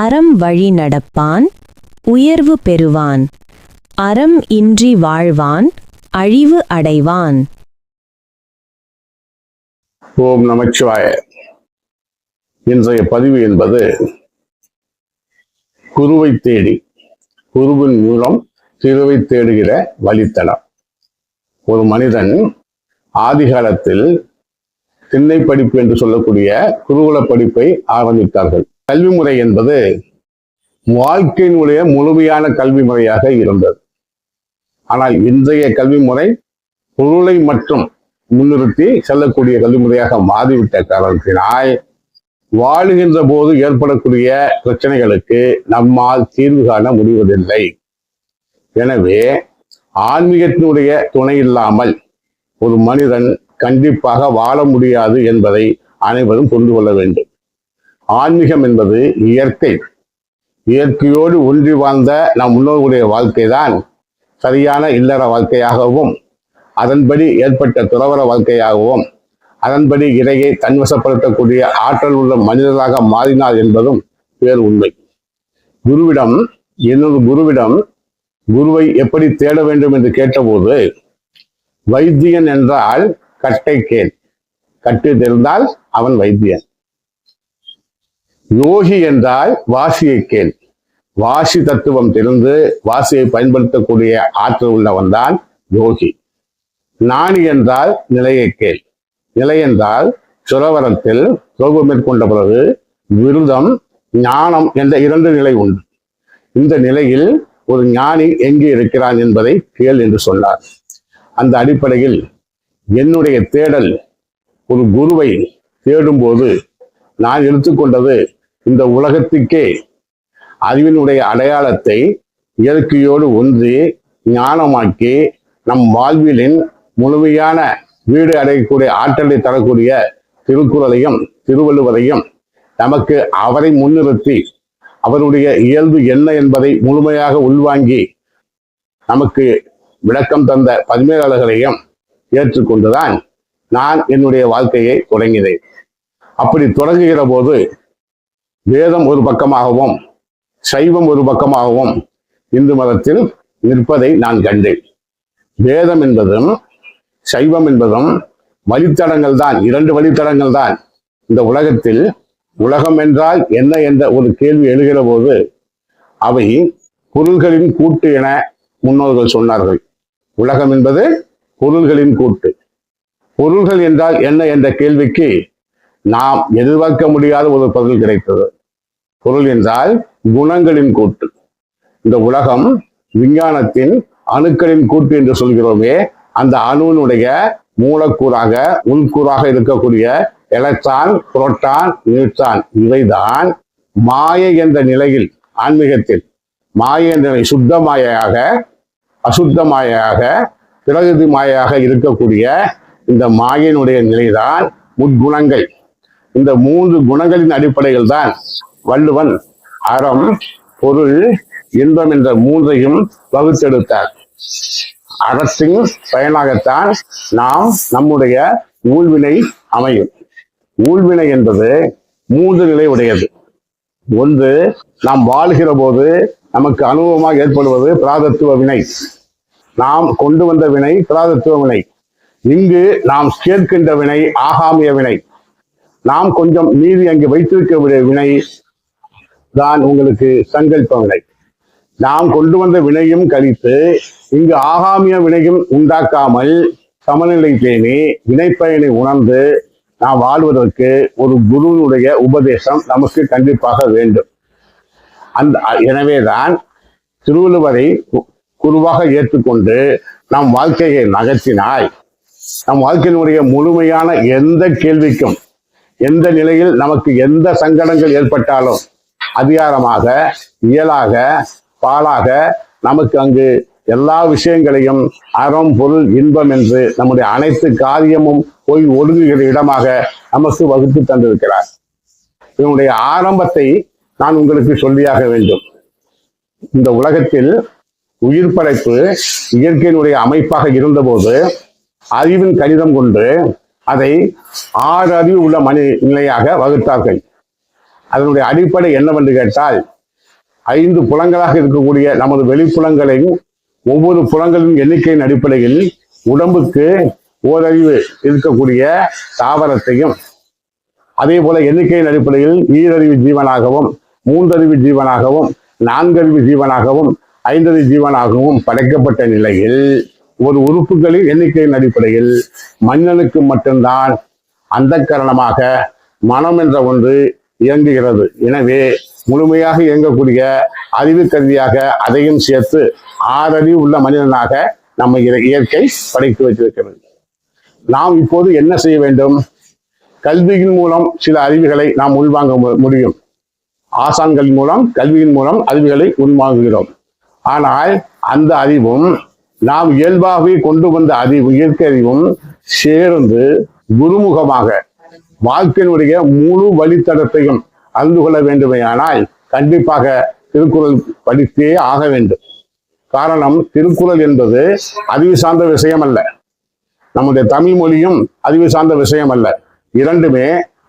அறம் வழி நடப்பான் உயர்வு பெறுவான். அறம் இன்றி வாழ்வான் அழிவு அடைவான். ஓம் நமச்சிவாய. இன்றைய பதிவு என்பது குருவை தேடி, குருவின் மூலம் திருவை தேடுகிற வழித்தடம். ஒரு மனிதன் ஆதிகாலத்தில் திண்ணை படிப்பு என்று சொல்லக்கூடிய குருகுல படிப்பை ஆரம்பித்தார்கள். கல்வி முறை என்பது வாழ்க்கையினுடைய முழுமையான கல்வி முறையாக இருந்தது. ஆனால் இன்றைய கல்வி முறை பொருளை மட்டும் முன்னிறுத்தி செல்லக்கூடிய கல்வி முறையாக மாறிவிட்ட காரணத்தினால் வாழுகின்ற போது ஏற்படக்கூடிய பிரச்சனைகளுக்கு நம்மால் தீர்வு காண முடிவதில்லை. எனவே ஆன்மீகத்தினுடைய துணை இல்லாமல் ஒரு மனிதன் கண்டிப்பாக வாழ முடியாது என்பதை அனைவரும் புரிந்து கொள்ள வேண்டும். ஆன்மீகம் என்பது இயற்கை. இயற்கையோடு ஒன்றி வாழ்ந்த நம் முன்னோர்களுடைய வாழ்க்கை தான் சரியான இல்லற வாழ்க்கையாகவும், அதன்படி ஏற்பட்ட துறவற வாழ்க்கையாகவும், அதன்படி இறையை தன்வசப்படுத்தக்கூடிய ஆற்றல் உள்ள மனிதராக மாறினார் என்பதும் வேறு உண்மை. என்னொரு குருவிடம் குருவை எப்படி தேட வேண்டும் என்று கேட்டபோது, வைத்தியன் என்றால் கட்டை கேள், கட்டு தெரிந்தால் அவன் வைத்தியன். யோகி என்றால் வாசியை கேள், வாசி தத்துவம் தெரிந்து வாசியை பயன்படுத்தக்கூடிய ஆற்றல் உள்ளவன் தான் யோகி. ஞானி என்றால் நிலையை கேள், நிலை என்றால் சுரவரத்தில் சோகு மேற்கொண்ட பிறகு விருதம் ஞானம் என்ற இரண்டு நிலை உண்டு. இந்த நிலையில் ஒரு ஞானி எங்கே இருக்கிறான் என்பதை கேள் என்று சொன்னார். அந்த அடிப்படையில் என்னுடைய தேடல் ஒரு குருவை தேடும்போது நான் எடுத்துக்கொண்டது இந்த உலகத்துக்கே அறிவினுடைய அடையாளத்தை இயற்கையோடு ஒன்றி ஞானமாக்கி நம் வாழ்விலின் முழுமையான வீடு அடையக்கூடிய ஆற்றலை தரக்கூடிய திருக்குறளையும் திருவள்ளுவரையும் நமக்கு அவரை முன்னிறுத்தி அவருடைய இயல்பு என்ன என்பதை முழுமையாக உள்வாங்கி நமக்கு விளக்கம் தந்த பதிமேலாளர்களையும் ஏற்றுக்கொண்டுதான் நான் என்னுடைய வாழ்க்கையை தொடங்கினேன். அப்படி தொடங்குகிற போது வேதம் ஒரு பக்கமாகவும் சைவம் ஒரு பக்கமாகவும் இந்து மதத்தில் நிற்பதை நான் கண்டேன். வேதம் என்பதும் சைவம் என்பதும் வழித்தடங்கள் தான், இரண்டு வழித்தடங்கள் தான். இந்த உலகத்தில் உலகம் என்றால் என்ன என்ற ஒரு கேள்வி எழுகிற போது அவை பொருள்களின் கூட்டு என முன்னோர்கள் சொன்னார்கள். உலகம் என்பது பொருள்களின் கூட்டு. பொருள்கள் என்றால் என்ன என்ற கேள்விக்கு நாம் எதிர்பார்க்க முடியாத ஒரு பதில் கிடைத்தது. பொருள் என்றால் குணங்களின் கூட்டு. இந்த உலகம் விஞ்ஞானத்தின் அணுக்களின் கூட்டு என்று சொல்கிறோமே, அந்த அணுவினுடைய மூலக்கூறாக உள்கூறாக இருக்கக்கூடிய எலக்ட்ரான், புரோட்டான், நியூட்ரான் இவைதான் மாயை என்ற நிலையில், ஆன்மீகத்தில் மாயை என்ற நிலை சுத்த மாயையாக, அசுத்த மாயையாக, பிரகிருதி மாயையாக இருக்கக்கூடிய இந்த மாயினுடைய நிலைதான் முக்குணங்கள். இந்த மூன்று குணங்களின் அடிப்படையில் தான் வள்ளுவன் அறம், பொருள், இன்பம் என்ற மூன்றையும் வகுத்தெடுத்தார். அறத்தின் பயனாகத்தான் நாம் நம்முடைய ஊழ்வினை அமையும். ஊழ்வினை என்பது மூன்று நிலை உடையது. ஒன்று, நாம் வாழ்கிற போது நமக்கு அனுபவமாக ஏற்படுவது பிராரத்துவ வினை. நாம் கொண்டு வந்த வினை பிராரத்துவ வினை. இங்கு நாம் கேட்கின்ற வினை ஆகாமிய வினை. நாம் கொஞ்சம் மீறி அங்கு வைத்திருக்க வினை தான் உங்களுக்கு சங்கல்ப வினை. நாம் கொண்டு வந்த வினையும் கழித்து இங்கு ஆகாமிய வினையும் உண்டாக்காமல் சமநிலை பேணி வினைப்பயனை உணர்ந்து நாம் வாழ்வதற்கு ஒரு குருவினுடைய உபதேசம் நமக்கு கண்டிப்பாக வேண்டும். எனவேதான் திருவள்ளுவரை குருவாக ஏற்றுக்கொண்டு நம் வாழ்க்கையை நகர்த்தினாய். நம் வாழ்க்கையினுடைய முழுமையான எந்த கேள்விக்கும், எந்த நிலையில் நமக்கு எந்த சங்கடங்கள் ஏற்பட்டாலும் அதிகாரமாக, இயலாக, பாலாக நமக்கு அங்கு எல்லா விஷயங்களையும் அறம், பொருள், இன்பம் என்று நம்முடைய அனைத்து காரியமும் போய் ஒடுங்குகிற இடமாக நமக்கு வகுத்து தந்திருக்கிறார். இதனுடைய ஆரம்பத்தை நான் உங்களுக்கு சொல்லியாக வேண்டும். இந்த உலகத்தில் உயிர் படைப்பு இயற்கையினுடைய அமைப்பாக இருந்தபோது அறிவின் கணிதம் கொண்டு அதை 6 அறிவு உள்ள நிலையாக வகுத்தார்கள். அதனுடைய அடிப்படை என்னவென்று கேட்டால் 5 புலங்களாக இருக்கக்கூடிய நமது வெளிப்புலங்களையும் ஒவ்வொரு புலங்களின் எண்ணிக்கையின் அடிப்படையில் உடம்புக்கு ஓரறிவு இருக்கக்கூடிய தாவரத்தையும் அதே போல எண்ணிக்கையின் அடிப்படையில் ஈரறிவு ஜீவனாகவும் 3 அறிவு ஜீவனாகவும் 4 அறிவு ஜீவனாகவும் 5 அறிவு ஜீவனாகவும் படைக்கப்பட்ட நிலையில் ஒரு உறுப்புகளின் எண்ணிக்கையின் அடிப்படையில் மனிதனுக்கு மட்டும்தான் அந்த காரணமாக மனம் என்ற ஒன்று இயங்குகிறது. எனவே முழுமையாக இயங்கக்கூடிய அறிவு கருவியாக அதையும் சேர்த்து 6 அறிவு உள்ள மனிதனாக நம்ம இயற்கை படைத்து வைத்திருக்கிறது. நாம் இப்போது என்ன செய்ய வேண்டும்? கல்வியின் மூலம் சில அறிவுகளை நாம் உள்வாங்க முடியும். ஆசான்கள் மூலம் கல்வியின் மூலம் அறிவுகளை உள்வாங்குகிறோம். ஆனால் அந்த அறிவும் நாம் இயல்பாகவே கொண்டு வந்த அறிவு இயற்கை அறிவும் சேர்ந்து குருமுகமாக வாழ்க்கையினுடைய முழு வழித்தடத்தையும் அறிந்து கொள்ள வேண்டுமையானால் கண்டிப்பாக திருக்குறள் படித்தே ஆக வேண்டும். காரணம், திருக்குறள் என்பது அறிவு சார்ந்த விஷயம் அல்ல, நம்முடைய தமிழ் மொழியும் அறிவு சார்ந்த விஷயம் அல்ல. இரண்டுமே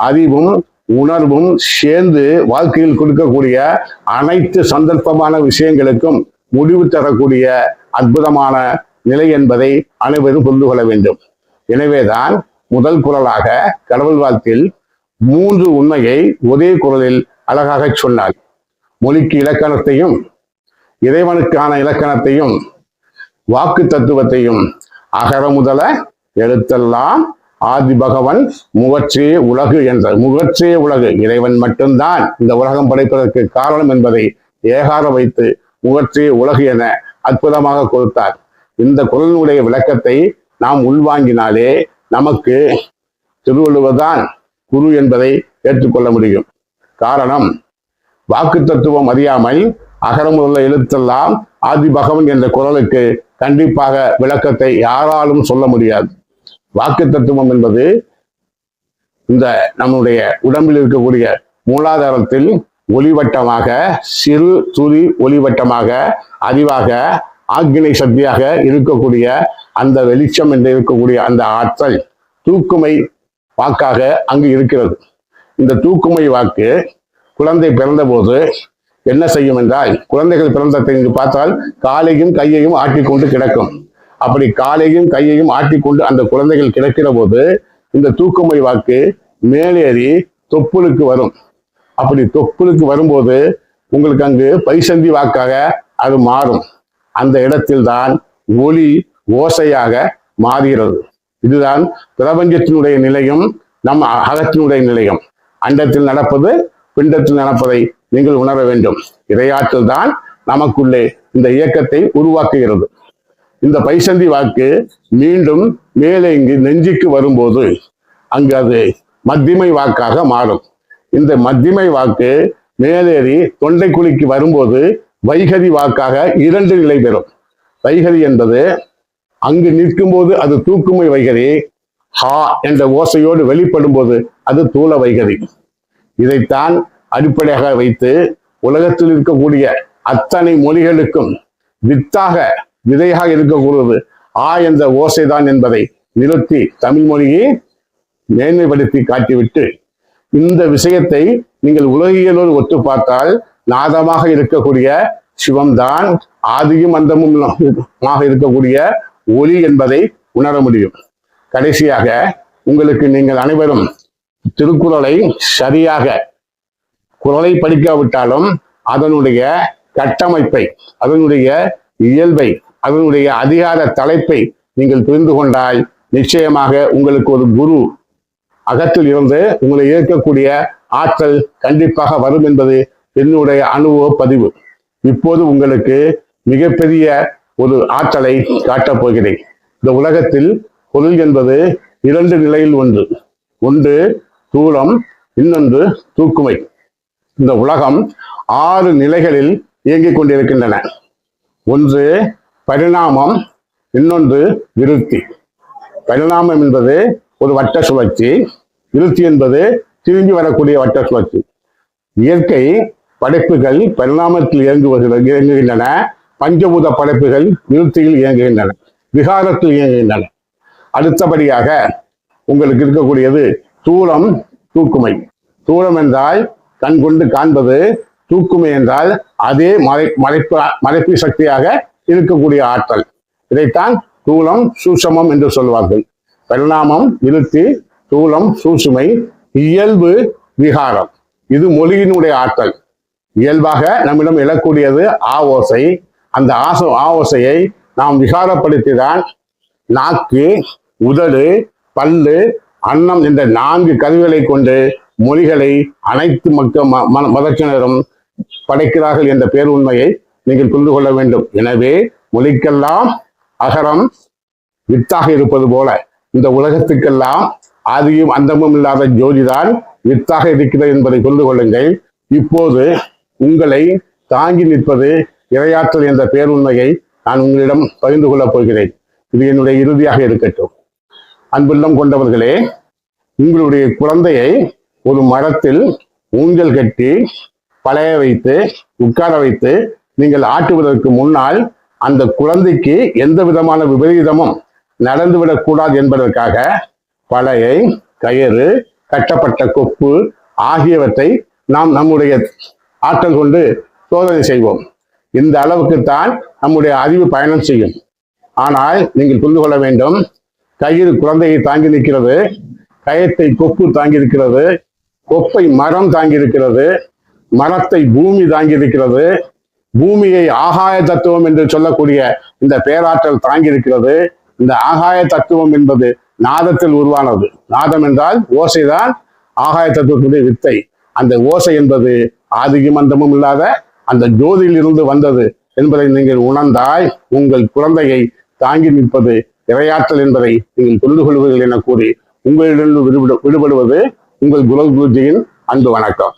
அறிவும் உணர்வும் சேர்ந்து வாழ்க்கையில் கொடுக்கக்கூடிய அனைத்து சந்தர்ப்பமான விஷயங்களுக்கும் முடிவு தரக்கூடிய அற்புதமான நிலை என்பதை அனைவரும் புரிந்து கொள்ள வேண்டும். எனவேதான் முதல் குறளாக கடவுள் வாழ்த்தில் 3 உண்மையை ஒரே குறளில் அழகாக சொன்னார். மொழிக்கு இலக்கணத்தையும் இறைவனுக்கான இலக்கணத்தையும் வாக்கு தத்துவத்தையும் அகர முதல எழுத்தெல்லாம் ஆதி பகவன் முகற்றே உலகு என்ற முகற்றே உலகு இறைவன் மட்டும்தான் இந்த உலகம் படைப்பதற்கு காரணம் என்பதை ஏகார வைத்து முகற்றே உலகு என அற்புதமாக கொடுத்தார். இந்த குறளினுடைய விளக்கத்தை நாம் உள்வாங்கினாலே நமக்கு திருவள்ளுவர் தான் குரு என்பதை ஏற்றுக்கொள்ள முடியும். காரணம், வாக்கு தத்துவம் அறியாமல் அகர முதல எழுத்தெல்லாம் ஆதி பகவன் என்ற குறளுக்கு கண்டிப்பாக விளக்கத்தை யாராலும் சொல்ல முடியாது. வாக்கு தத்துவம் என்பது இந்த நம்முடைய உடம்பில் இருக்கக்கூடிய மூலாதாரத்தில் ஒளிவட்டமாக சிறு துளி ஒளிவட்டமாக அறிவாக ஆக்கினை சக்தியாக இருக்கக்கூடிய அந்த வெளிச்சம் என்று இருக்கக்கூடிய அந்த ஆற்றல் தூக்குமை வாக்காக அங்கு இருக்கிறது. இந்த தூக்குமை வாக்கு குழந்தை பிறந்த போது என்ன செய்யும் என்றால், குழந்தைகள் பிறந்ததை பார்த்தால் காலையும் கையையும் ஆட்டிக்கொண்டு கிடக்கும். அப்படி காலையும் கையையும் ஆட்டிக்கொண்டு அந்த குழந்தைகள் கிடக்கிற போது இந்த தூக்குமை வாக்கு மேலேறி தொப்புளுக்கு வரும். அப்படி தொப்புளுக்கு வரும்போது உங்களுக்கு அங்கு பைசந்தி வாக்காக அது மாறும். அந்த இடத்தில்தான் ஒளி ஓசையாக மாறுகிறது. இதுதான் பிரபஞ்சத்தினுடைய நிலையும் நம் அகத்தினுடைய நிலையும். அண்டத்தில் நடப்பது பிண்டத்தில் நடப்பதை நீங்கள் உணர வேண்டும். இறையாற்றல் தான் நமக்குள்ளே இந்த இயக்கத்தை உருவாக்குகிறது. இந்த பைசந்தி வாக்கு மீண்டும் மேலே இங்கு நெஞ்சுக்கு வரும்போது அங்கு அது மத்திமை வாக்காக மாறும். இந்த மத்திமை வாக்கு மேலேறி தொண்டை குழிக்கு வரும்போது வைகரி வாக்காக 2 நிலை பெறும். வைகரி என்பது அங்கு நிற்கும் போது அது தூக்குமை வைகரி, ஹா என்ற ஓசையோடு வெளிப்படும் போது அது தூல வைகரி. இதைத்தான் அடிப்படையாக வைத்து உலகத்தில் இருக்கக்கூடிய அத்தனை மொழிகளுக்கும் விதையாக இருக்கக்கூடியது ஆ என்ற ஓசைதான் என்பதை நிறுத்தி தமிழ் மொழியை மேன்மைப்படுத்தி காட்டிவிட்டு, இந்த விஷயத்தை நீங்கள் உலகியலோடு ஒத்து பார்த்தால் நாதமாக இருக்கக்கூடிய சிவம்தான் ஆதியும் அந்தமுமாக இருக்கக்கூடிய ஒளி என்பதை உணர முடியும். கடைசியாக உங்களுக்கு நீங்கள் அனைவரும் திருக்குறளை சரியாக குறளை படிக்காவிட்டாலும் அதனுடைய கட்டமைப்பை, அதனுடைய இயல்பை, அதனுடைய அதிகார தலைப்பை நீங்கள் புரிந்து கொண்டால் நிச்சயமாக உங்களுக்கு ஒரு குரு அகத்தில் இருந்து உங்களை இயக்கக்கூடிய ஆற்றல் கண்டிப்பாக வரும் என்பது என்னுடைய அனுபவ பதிவு. இப்போது உங்களுக்கு மிகப்பெரிய ஒரு ஆற்றலை காட்டப் போகிறேன். இந்த உலகத்தில் பொருள் என்பது 2 நிலையில் ஒன்று தூலம், இன்னொன்று தூக்குமை. இந்த உலகம் 6 நிலைகளில் இயங்கிக் கொண்டிருக்கின்றன. ஒன்று பரிணாமம், இன்னொன்று விருத்தி. பரிணாமம் என்பது ஒரு வட்ட சுழற்சி, விருத்தி என்பது திரும்பி வரக்கூடிய வட்ட சுழற்சி. இயற்கை படைப்புகள் பரிணாமத்தில் இயங்குகின்றன. பஞ்சபூத படைப்புகள் விருத்தியில் இயங்குகின்றன, விகாரத்தில் இயங்குகின்றன. அடுத்தபடியாக உங்களுக்கு இருக்கக்கூடியது தூலம், தூக்குமை. தூலம் என்றால் கண் கொண்டு காண்பது தூக்குமை என்றால் அதே மறைப்பு சக்தியாக இருக்கக்கூடிய ஆற்றல். இதைத்தான் தூலம் சூட்சமம் என்று சொல்வார்கள். பரிணாமம் விருத்தி, தூலம் சூட்சுமை, இயல்பு விகாரம். இது மொழியினுடைய ஆற்றல். இயல்பாக நம்மிடம் எழக்கூடியது ஆ ஓசை. அந்த ஆ ஓசையை நாம் விகாரப்படுத்திதான் நாக்கு, உதடு, பல்லு, அன்னம் என்ற 4 கருவிகளை கொண்டு மொழிகளை அனைத்து மதத்தினரும் படைக்கிறார்கள் என்ற பேருண்மையை நீங்கள் புரிந்து கொள்ள வேண்டும். எனவே மொழிக்கெல்லாம் அகரம் வித்தாக இருப்பது போல இந்த உலகத்துக்கெல்லாம் ஆதியும் அந்தமும் இல்லாத ஜோதிதான் வித்தாக இருக்கிறது என்பதை புரிந்து கொள்ளுங்கள். இப்போது உங்களை தாங்கி நிற்பது இறையாற்றல் என்ற பேருண்மையை நான் உங்களிடம் பகிர்ந்து கொள்ளப் போகிறேன். இது என்னுடைய இறுதியாக இருக்கட்டும். அன்புள்ளம் கொண்டவர்களே, உங்களுடைய குழந்தையை ஒரு மரத்தில் ஊஞ்சல் கட்டி பழைய வைத்து உட்கார வைத்து நீங்கள் ஆட்டுவதற்கு முன்னால் அந்த குழந்தைக்கு எந்த விதமான விபரீதமும் நடந்துவிடக்கூடாது என்பதற்காக பழைய, கயிறு, கட்டப்பட்ட கொப்பு ஆகியவற்றை நாம் நம்முடைய ஆற்றல் கொண்டு சோதனை செய்வோம். இந்த அளவுக்குத்தான் நம்முடைய அறிவு பயணம் செய்யும். ஆனால் நீங்கள் புரிந்து கொள்ள வேண்டும், கயிறு குழந்தையை தாங்கி நிற்கிறது, கயத்தை கொப்பு தாங்கி இருக்கிறது, கொப்பை மரம் தாங்கி இருக்கிறது, மரத்தை பூமி தாங்கி இருக்கிறது, பூமியை ஆகாய தத்துவம் என்று சொல்லக்கூடிய இந்த பேராற்றல் தாங்கி இருக்கிறது. இந்த ஆகாய தத்துவம் என்பது நாதத்தில் உருவானது. நாதம் என்றால் ஓசைதான் ஆகாய தத்துவத்துடைய வித்தை. அந்த ஓசை என்பது ஆதியும் அந்தமும் இல்லாத அந்த ஜோதியில் இருந்து வந்தது என்பதை நீங்கள் உணர்ந்தால் உங்கள் குழந்தையை தாங்கி நிற்பது இறையாற்றல் என்பதை நீங்கள் புரிந்து கொள்வீர்கள் என கூறி உங்களிடம் விடுபடுவது உங்கள் குருஜியின் அன்பு வணக்கம்.